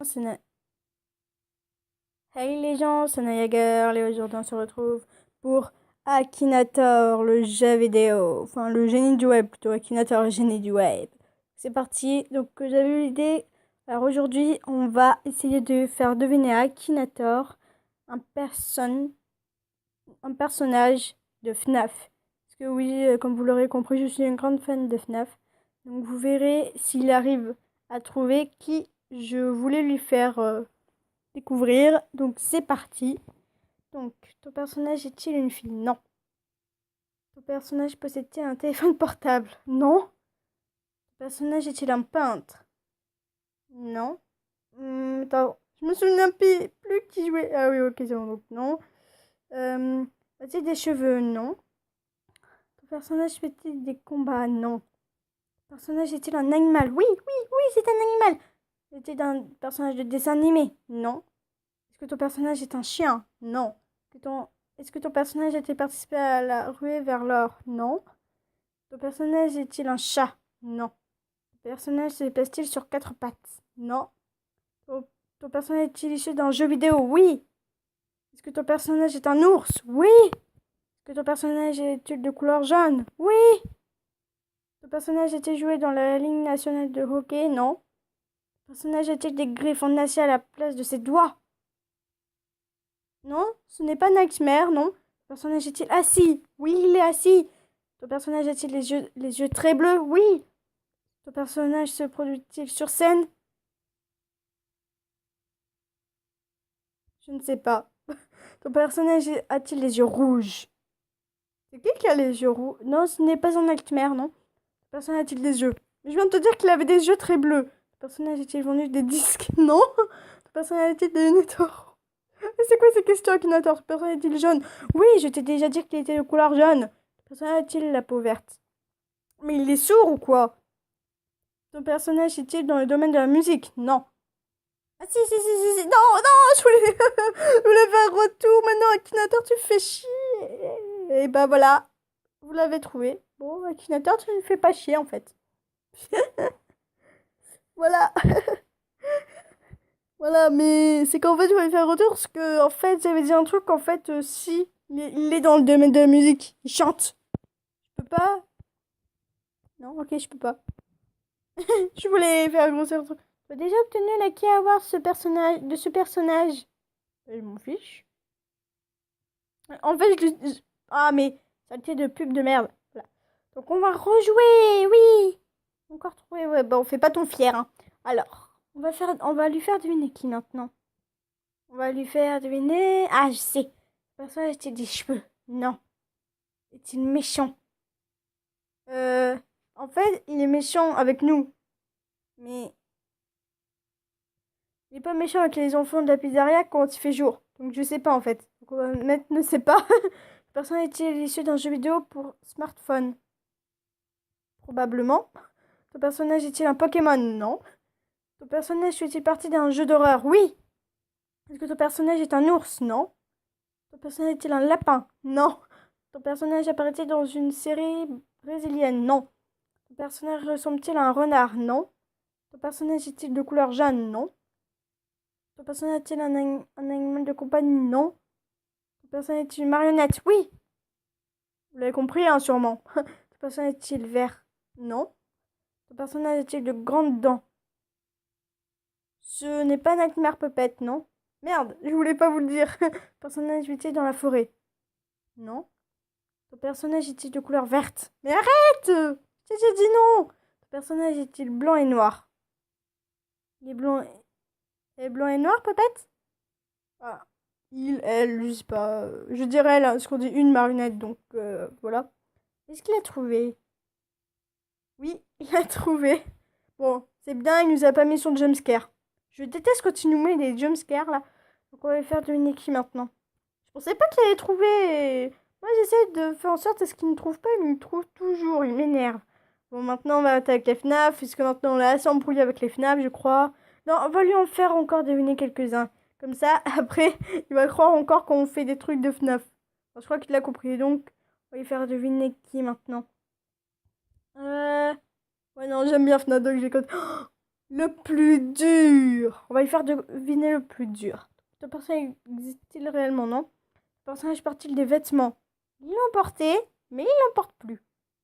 C'est Hey les gens, c'est Nayagar et aujourd'hui on se retrouve pour Akinator, le jeu vidéo. Enfin, le génie du web plutôt. Akinator, le génie du web. C'est parti. Donc, j'avais eu l'idée. Alors aujourd'hui, on va essayer de faire deviner à Akinator un personnage de FNAF. Parce que oui, comme vous l'aurez compris, je suis une grande fan de FNAF. Donc vous verrez s'il arrive à trouver qui je voulais lui faire découvrir. Donc c'est parti. Donc, ton personnage est-il une fille? Non. Ton personnage possède-t-il un téléphone portable? Non. Ton personnage est-il un peintre? Non. Attends, je me souviens plus qui jouait. Ah oui, ok, c'est bon, donc non. A-t-il des cheveux? Non. Ton personnage fait-il des combats? Non. Ton personnage est-il un animal? Oui, oui, oui, c'est un animal. Est-il un personnage de dessin animé? Non. Est-ce que ton personnage est un chien? Non. Est-ce que ton personnage a-t-il participé à la ruée vers l'or? Non. Ton personnage est-il un chat? Non. Ton personnage se déplace-t-il sur quatre pattes? Non. Ton personnage est-il issu d'un jeu vidéo? Oui. Est-ce que ton personnage est un ours? Oui. Est-ce que ton personnage est-il de couleur jaune? Oui. Ton personnage a-t-il joué dans la Ligue nationale de hockey? Non. Ton personnage a-t-il des griffes en acier à la place de ses doigts? Non. Ce n'est pas Nightmare, non. Ton personnage est-il assis? Oui, il est assis. Ton personnage a-t-il les yeux très bleus? Oui. Ton personnage se produit-il sur scène? Je ne sais pas. Ton personnage a-t-il les yeux rouges? C'est qui a les yeux rouges? Non, ce n'est pas un nightmare, non. Ton personnage a-t-il des yeux? Je viens de te dire qu'il avait des yeux très bleus. Ton personnage a-t-il vendu des disques? Non. Ton personnage a-t-il des lunettes oranges? Mais c'est quoi ces questions, Akinator? Ton personnage est-il jaune? Oui, je t'ai déjà dit qu'il était de couleur jaune. Ton personnage a-t-il la peau verte? Mais il est sourd ou quoi? Ton personnage est-il dans le domaine de la musique? Non. Ah si, si, si, si, si. Non, non, je voulais faire retour. Maintenant, Akinator, tu fais chier. Et bah voilà, vous l'avez trouvé. Bon, Akinator, tu ne fais pas chier en fait. Voilà, voilà, mais c'est qu'en fait, je voulais faire retour parce que, en fait, j'avais dit un truc, en fait, si, il est dans le domaine de la musique, il chante. Je peux pas? Non, ok, je peux pas. Je voulais faire grossir le truc. Tu as déjà obtenu la clé à avoir ce personnage. Je m'en fiche. En fait, ah, mais saleté de pub de merde. Voilà. Donc, on va rejouer, oui. Encore trouvé, ouais, bah, on fait pas ton fier, hein. Alors, on va lui faire deviner qui maintenant? On va lui faire deviner. Ah, je sais. Le personnage a-t-il des cheveux? Non. Est-il méchant? Euh, En fait, il est méchant avec nous. Mais il est pas méchant avec les enfants de la pizzeria quand il fait jour. Donc, je sais pas en fait. Donc, on va mettre ne sait pas. Le personnage est-il issu d'un jeu vidéo pour smartphone? Probablement. Ton personnage est-il un Pokémon? Non. Ton personnage fait-il partie d'un jeu d'horreur? Oui. Est-ce que ton personnage est un ours? Non. Ton personnage est-il un lapin? Non. Ton personnage apparaît-il dans une série brésilienne? Non. Ton personnage ressemble-t-il à un renard? Non. Ton personnage est-il de couleur jaune? Non. Ton personnage est-il un animal de compagnie? Non. Ton personnage est-il une marionnette? Oui. Vous l'avez compris, hein, sûrement. Ton personnage est-il vert? Non. Ton personnage est-il de grandes dents? Ce n'est pas Nightmare Puppet, non. Merde, je voulais pas vous le dire. Ton personnage vit-il dans la forêt? Non. Ton personnage est-il de couleur verte? Mais arrête! J'ai dit non! Ton personnage est-il blanc et noir? Il est blanc et noir peut-être? Ah, elle, je sais pas. Je dirais là, ce qu'on dit une marionnette, donc voilà. Est-ce qu'il a trouvé? Oui, il a trouvé. Bon, c'est bien, il nous a pas mis son jumpscare. Je déteste quand il nous met des jumpscares là. Donc on va faire deviner qui maintenant. Je pensais pas qu'il allait trouver. Moi j'essaie de faire en sorte à ce qu'il ne trouve pas, mais il me trouve toujours, il m'énerve. Bon, maintenant on va attaquer les FNAF, puisque maintenant on l'a assez embrouillé avec les FNAF, je crois. Non, on va lui en faire encore deviner quelques-uns. Comme ça, après, il va croire encore qu'on fait des trucs de FNAF. Bon, je crois qu'il a compris, donc on va lui faire deviner qui maintenant. Ouais, non, j'aime bien FNAF, donc j'écoute. Le plus dur. On va lui faire deviner le plus dur. Ce personnage existe-t-il réellement, non? Ce personnage porte-t-il des vêtements? Il l'en portait, mais il n'en porte plus.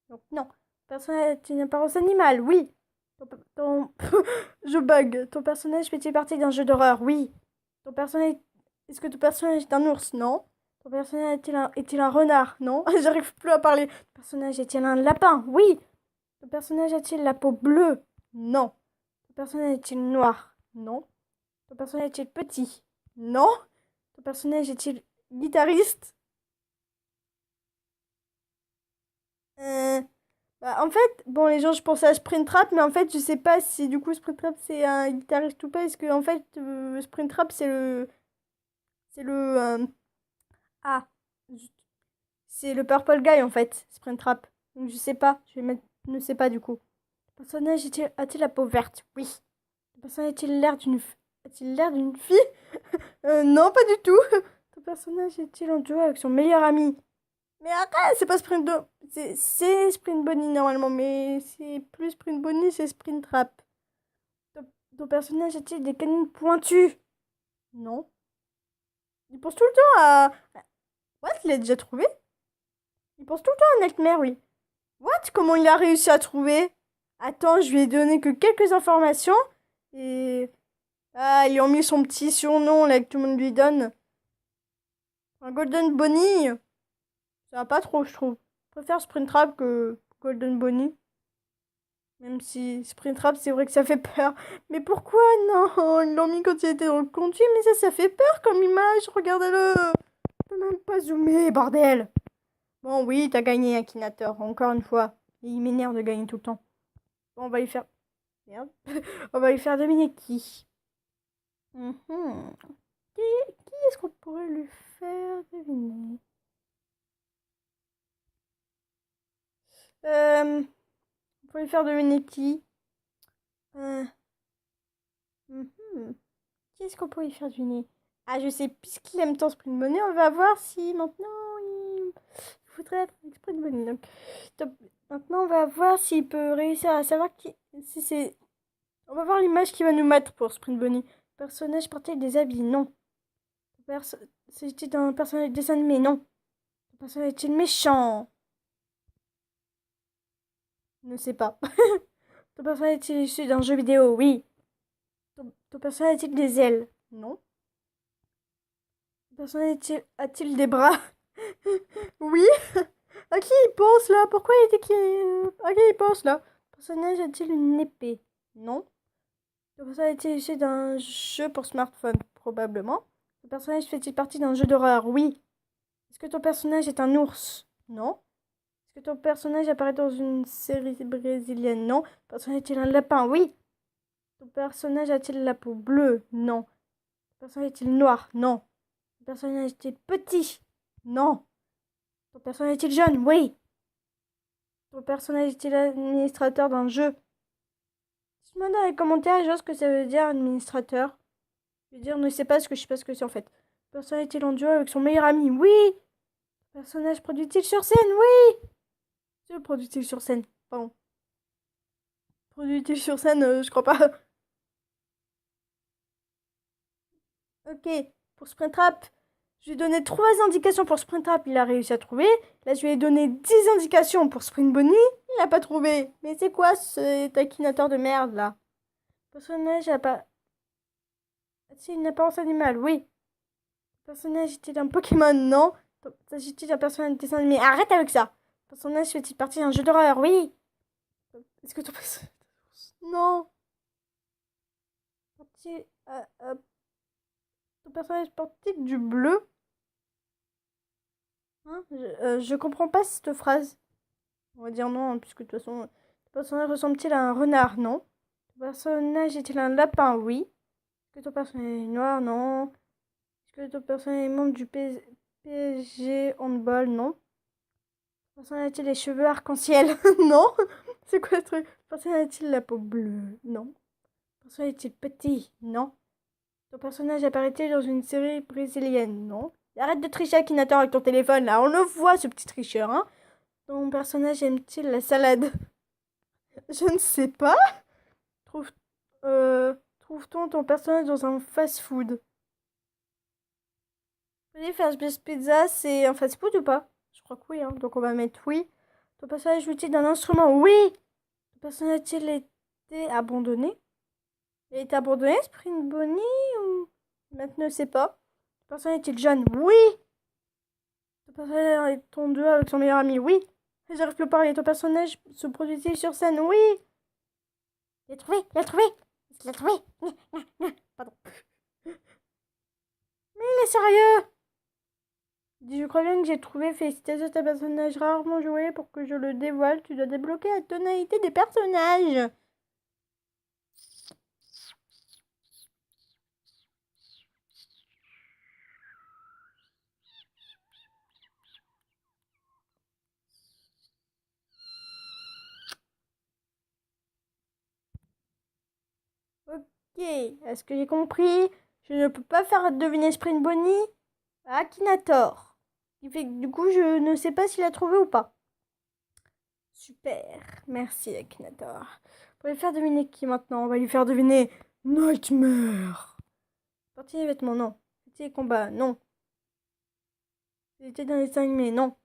Donc non. Ce personnage a une apparence animale? Oui. Ton... Je bug. Ton personnage fait-il partie d'un jeu d'horreur? Oui. Ton personnage... Est-ce que ton personnage est un ours? Non. Ton personnage est-il un renard? Non. J'arrive plus à parler. Ton personnage est-il un lapin? Oui. Ton personnage a-t-il la peau bleue? Non. Ton personnage est-il noir? Non. Ton personnage est-il petit? Non. Ton personnage est-il guitariste? Euh, en fait, bon, les gens, je pensais à Springtrap, mais en fait, je sais pas si du coup Springtrap c'est un guitariste ou pas. Est-ce que en fait, Springtrap c'est le ah, zut. C'est le Purple Guy en fait, Springtrap. Donc je sais pas, je vais mettre ne sais pas du coup. Le personnage a-t-il la peau verte? Oui. Le personnage a-t-il l'air d'une fille? Non, pas du tout. Ton personnage est-il en duo avec son meilleur ami? Mais arrête, c'est pas c'est Sprint Bunny normalement, mais c'est plus Sprint Bunny, c'est Sprint Trap. Ton personnage a-t-il des canines pointues? Non. Il pense tout le temps à... What? Il l'a déjà trouvé? Il pense tout le temps à Nightmare, oui. What? Comment il a réussi à trouver? Attends, je lui ai donné que quelques informations. Et... Ah, ils ont mis son petit surnom là que tout le monde lui donne. Un Golden Bunny. Ça va pas trop, je trouve. Je préfère Springtrap que Golden Bunny. Même si Springtrap, c'est vrai que ça fait peur. Mais pourquoi non? Ils l'ont mis quand il était dans le conduit, mais ça fait peur comme image. Regardez-le. Je peux même pas zoomer, bordel. Bon, oui, t'as gagné, Akinator. Encore une fois. Il m'énerve de gagner tout le temps. Bon, on va lui faire... Merde. On va lui faire deviner qui. Mhm. Qui, qui est-ce qu'on pourrait lui faire deviner? On pourrait lui faire deviner qui? Euh, mhm. Qui est-ce qu'on pourrait lui faire deviner? Ah, je sais, puisqu'il aime tant Spring Bonnie, on va voir si maintenant il voudrait être avec Spring Bonnie. Donc, top. Maintenant, on va voir s'il peut réussir à savoir qui. Si c'est. On va voir l'image qu'il va nous mettre pour Spring Bonnie. Personnage porté des habits, non. C'était un personnage de dessin animé, non. Le personnage est-il méchant? Ne sais pas. Ton personnage est-il issu d'un jeu vidéo? Oui. Ton personnage a-t-il des ailes? Non. Ton personnage a-t-il des bras? Oui. À qui il pense là? Pourquoi il dit qu'il à qui il pense là? Le personnage a-t-il une épée? Non. Le personnage est-il issu d'un jeu pour smartphone? Probablement. Le personnage fait-il partie d'un jeu d'horreur? Oui. Est-ce que ton personnage est un ours? Non. Est-ce que ton personnage apparaît dans une série brésilienne? Non. Le personnage est-il un lapin? Oui. Ton personnage a-t-il la peau bleue? Non. Ton personnage est-il noir? Non. Ton personnage est-il petit? Non. Ton personnage est-il jeune? Oui. Ton personnage est-il administrateur d'un jeu? Dis-moi dans les commentaires, je vois ce que ça veut dire, administrateur. Je veux dire, ne sais pas ce que je sais pas ce que c'est en fait. Le personnage est-il en duo avec son meilleur ami? Oui. Le personnage produit-il sur scène? Oui. Je produit-il sur scène? Pardon. Produit-il sur scène? Je crois pas. Ok. Pour Springtrap, je lui ai donné 3 indications pour Springtrap, il a réussi à trouver. Là, je lui ai donné 10 indications pour Spring Bonnie, il n'a pas trouvé. Mais c'est quoi ce taquinateur de merde là? Le personnage a pas. C'est une apparence animale, oui. Le personnage est-il un Pokémon? Non. S'agit-il d'un personnage de dessin animé? Arrête avec ça! Le personnage fait-il partie d'un jeu d'horreur? Oui. Est-ce que ton personnage. Non. Porte-t-il, ton personnage porte-t-il du bleu? Hein? Je comprends pas cette phrase. On va dire non, hein, puisque de toute façon, le personnage ressemble-t-il à un renard? Non. Le personnage est-il un lapin? Oui. Est-ce que ton personnage est noir? Non. Est-ce que ton personnage est membre du PSG Handball? Non. Le personnage a-t-il les cheveux arc-en-ciel? Non. C'est quoi ce truc? Le personnage a-t-il la peau bleue? Non. Le personnage est-il petit? Non. Ton personnage apparaît-il dans une série brésilienne? Non. Arrête de tricher Akinator avec ton téléphone là, on le voit ce petit tricheur, hein. Ton personnage aime-t-il la salade? Je ne sais pas. Trouve... trouve-t-on ton personnage dans un fast-food? Fast Pizza, c'est un fast-food ou pas? Je crois que oui, hein. Donc on va mettre oui. Ton personnage joue-t-il d'un instrument? Oui! Ton personnage a-t-il été abandonné? Il a été abandonné, Spring Bonnie, ou... Maintenant, je sais pas. Ton personnage est-il jeune? Oui! Ton personnage est en duo avec son meilleur ami? Oui! J'arrive plus à parler. Ton personnage se produit-il sur scène? Oui! Il a trouvé! Il a trouvé! Il a trouvé! Pardon. Mais il est sérieux! Dis, je crois bien que j'ai trouvé. Félicitations, c'est un personnage rarement joué. Pour que je le dévoile, tu dois débloquer la tonalité des personnages. Ok, est-ce que j'ai compris? Je ne peux pas faire deviner Spring Bonnie à Akinator. Qui fait que du coup, je ne sais pas s'il a trouvé ou pas. Super, merci Akinator. On va lui faire deviner qui maintenant? On va lui faire deviner Nightmare. Partie des vêtements, non. Partie des combats, non. Il était dans les dessins animés, non.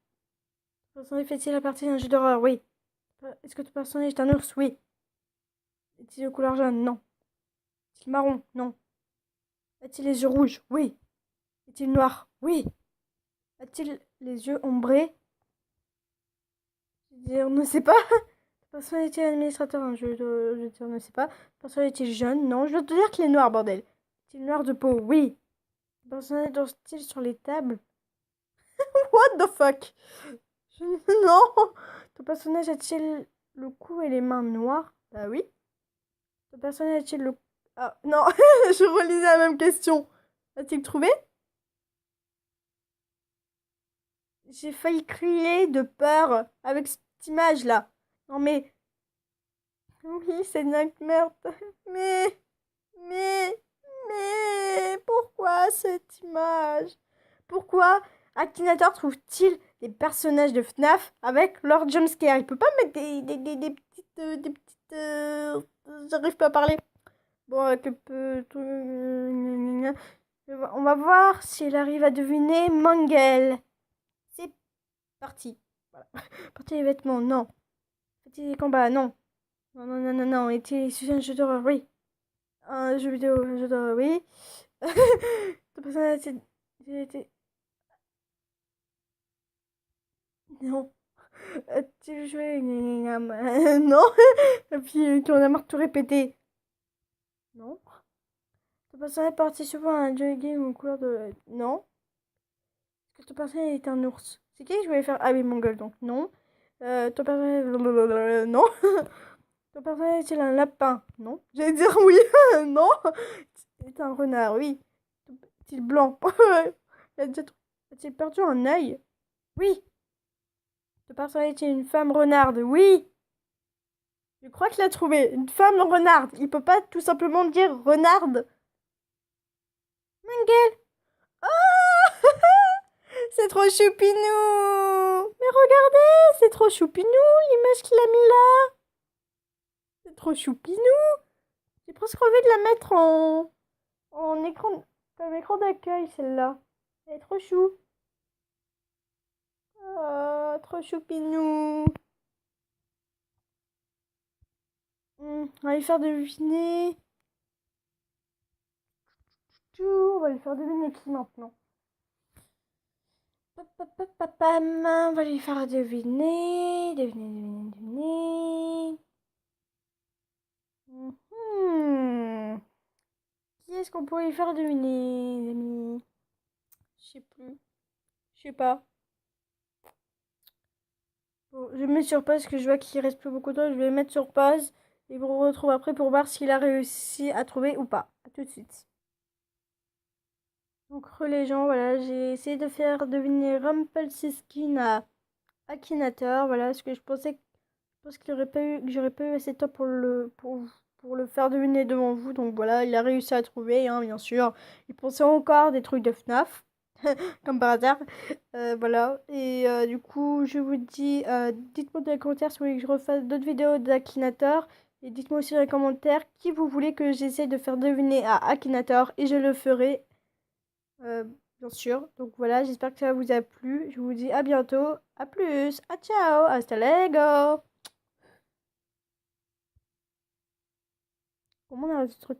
Personnage fait-il la partie d'un jeu d'horreur? Oui. Est-ce que ton personnage est un ours? Oui. Est-il de couleur jaune? Non. Est-il marron? Non. A-t-il les yeux rouges? Oui. Est-il noir? Oui. A-t-il les yeux ombrés? Je veux dire, on ne sait pas. Personne est-il administrateur? Je veux dire, on ne sait pas. Personne est-il jeune? Non. Je veux te dire qu'il est noir, bordel. Est-il noir de peau? Oui. Personne danse-t-il sur les tables? What the fuck? Non. Ton personnage a-t-il le cou et les mains noires? Bah oui. Ton personnage a-t-il le... Ah, non. Je relisais la même question. A-t-il trouvé? J'ai failli crier de peur avec cette image-là. Non mais... Oui, c'est Nightmare. Mais... Mais... Pourquoi cette image? Pourquoi Akinator trouve-t-il des personnages de FNAF avec leur jumpscare? Il peut pas mettre des petites... J'arrive pas à parler. Bon, avec un peu... On va voir s'il arrive à deviner Mangel. C'est parti. Voilà. Partie des vêtements, non. Partie des combats, non. Non, non, non, non, non. Était un jeu d'horreur, oui. Un jeu vidéo, un jeu d'horreur, oui. Ton personnage était... Non. Tu jouais... Non. Et puis, tu en as marre de tout répéter. Non. Ton personnage participe à un jeu game aux couleurs de... Non. Est-ce que ton personnage est un ours? C'est qui que je voulais faire? Ah oui, mon gueule, donc non. Ton personnage... Non. Ton personnage est-il un lapin? Non. J'allais dire oui. Non. C'est un renard, oui. Est-il blanc? A-t-il perdu un œil? Oui. Ton personnage est-il une femme renarde? Oui. Je crois qu'il a trouvé. Une femme renarde. Il peut pas tout simplement dire renarde. Mangel. Oh. C'est trop choupinou. Mais regardez, c'est trop choupinou l'image qu'il a mis là. C'est trop choupinou. J'ai presque envie de la mettre en écran, comme écran d'accueil, celle-là. Elle est trop chou. Oh, trop choupinou. On va lui faire deviner. On va lui faire deviner qui maintenant? On va lui faire deviner. Deviner. Qui est-ce qu'on pourrait lui faire deviner, les amis? Je sais plus. Je sais pas. Bon, je mets sur pause parce que je vois qu'il reste plus beaucoup de temps. Je vais mettre sur pause et vous retrouve après pour voir s'il a réussi à trouver ou pas. A tout de suite. Donc, les gens, voilà, j'ai essayé de faire deviner Rumpelstiltskin à Akinator. Voilà, ce que je pensais. Je pense qu'il aurait pas eu, que j'aurais pas eu assez de temps pour le faire deviner devant vous. Donc voilà, il a réussi à trouver, hein, bien sûr. Il pensait encore des trucs de FNAF, comme par hasard. Voilà. Et du coup, je vous dis, dites-moi dans les commentaires si vous voulez que je refasse d'autres vidéos d'Akinator. Et dites-moi aussi dans les commentaires qui vous voulez que j'essaie de faire deviner à Akinator. Et je le ferai, euh, bien sûr. Donc voilà, j'espère que ça vous a plu. Je vous dis à bientôt. À plus. À ciao. Hasta luego. Comment on a ce truc?